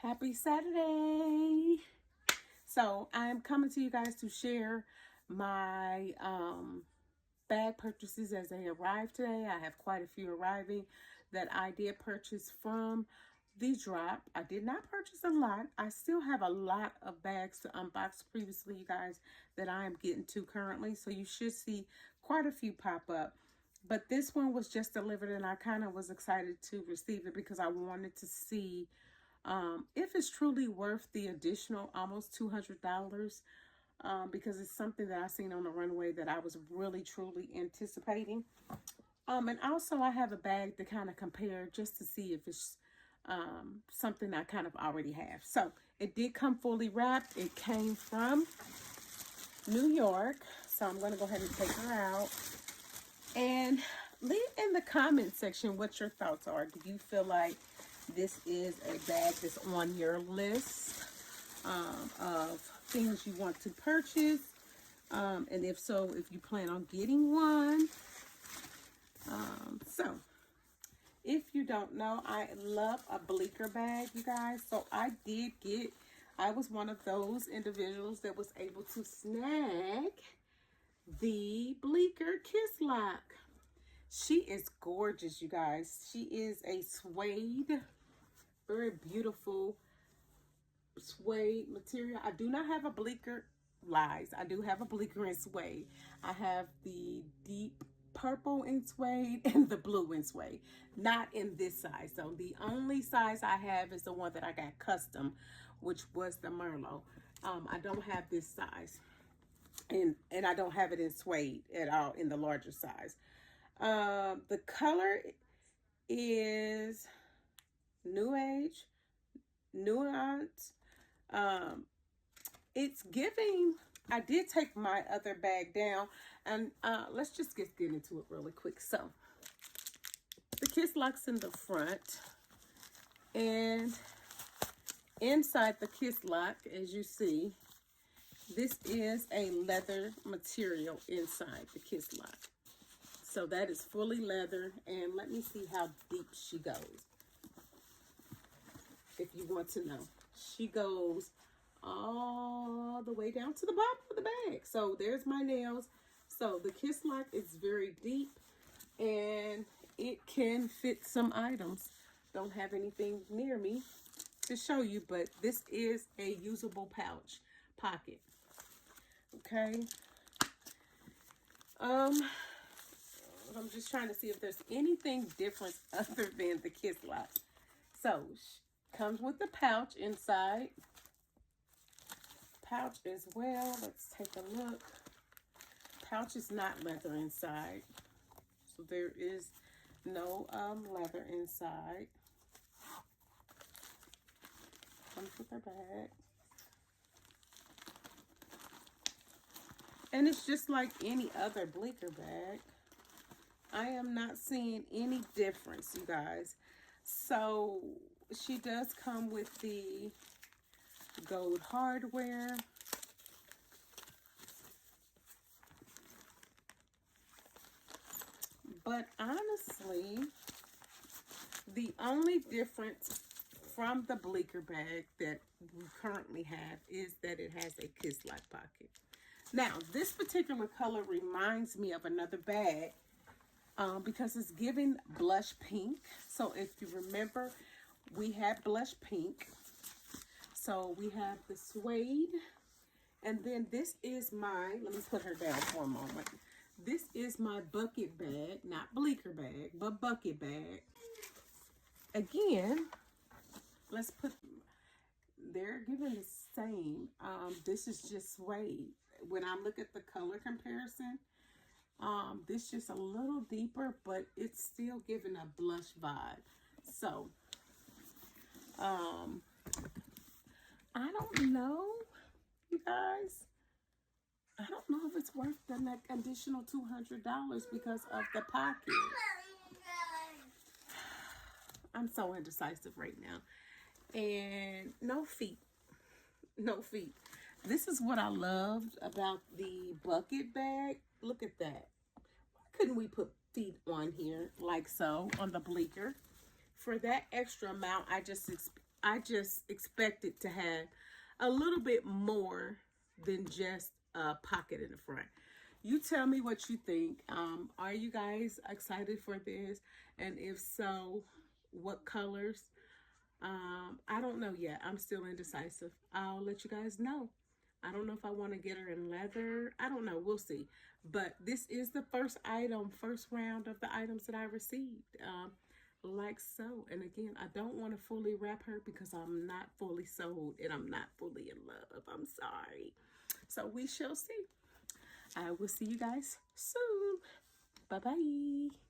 Happy Saturday. So I'm coming to you guys to share my bag purchases as they arrive today. I have quite a few arriving that I did purchase from the drop. I did not purchase a lot. I still have a lot of bags to unbox previously, you guys, that I am getting to currently. So you should see quite a few pop up. But this one was just delivered and I kind of was excited to receive it because I wanted to see if it's truly worth the additional almost $200, because it's something that I seen on the runway that I was really truly anticipating. And also I have a bag to kind of compare just to see if it's something I kind of already have. So it did come fully wrapped. It came from New York. So I'm going to go ahead and take her out. And leave in the comment section what your thoughts are. Do you feel like this is a bag that's on your list of things you want to purchase? And if so, if you plan on getting one. So, if you don't know, I love a Bleecker bag, you guys. So, I was one of those individuals that was able to snag the Bleecker Kisslock. She is gorgeous, you guys. She is a suede, very beautiful suede material. I do not have a Bleecker, lies. I do have a Bleecker in suede. I have the deep purple in suede and the blue in suede. Not in this size. So the only size I have is the one that I got custom, which was the Merlot. I don't have this size. And I don't have it in suede at all in the larger size. The color is New Age, Nuance. It's giving, I did take my other bag down, and let's just get into it really quick. So, the Kisslock's in the front, and inside the Kisslock, as you see, this is a leather material inside the Kisslock. So that is fully leather, and let me see how deep she goes. If you want to know, she goes all the way down to the bottom of the bag. So there's my nails. So the Kisslock is very deep, and it can fit some items. Don't have anything near me to show you, but this is a usable pouch pocket. Okay. I'm just trying to see if there's anything different other than the Kisslock. So, comes with the pouch inside. Pouch as well. Let's take a look. Pouch is not leather inside. So, there is no leather inside. Comes with her bag. And it's just like any other Bleecker bag. I am not seeing any difference, you guys. So, she does come with the gold hardware. But honestly, the only difference from the Bleecker bag that we currently have is that it has a Kisslock pocket. Now, this particular color reminds me of another bag. Because it's giving blush pink. So if you remember, we had blush pink. So we have the suede. And then this is my, let me put her down for a moment. This is my bucket bag, not Bleecker bag, but bucket bag. Again, let's put, they're giving the same. This is just suede. When I look at the color comparison, this just a little deeper, but it's still giving a blush vibe. So, I don't know, you guys. I don't know if it's worth the additional $200 because of the pocket. I'm so indecisive right now. And no feet. No feet. This is what I loved about the bucket bag. Look at that. Why couldn't we put on here like so on the Bleecker. For that extra amount, I just I just expected to have a little bit more than just a pocket in the front. You tell me what you think. Are you guys excited for this? And if so, what colors? I don't know yet. I'm still indecisive. I'll let you guys know. I don't know if I want to get her in leather. I don't know. We'll see. But this is the first item, first round of the items that I received. Like so. And again, I don't want to fully wrap her because I'm not fully sold and I'm not fully in love. I'm sorry. So we shall see. I will see you guys soon. Bye-bye.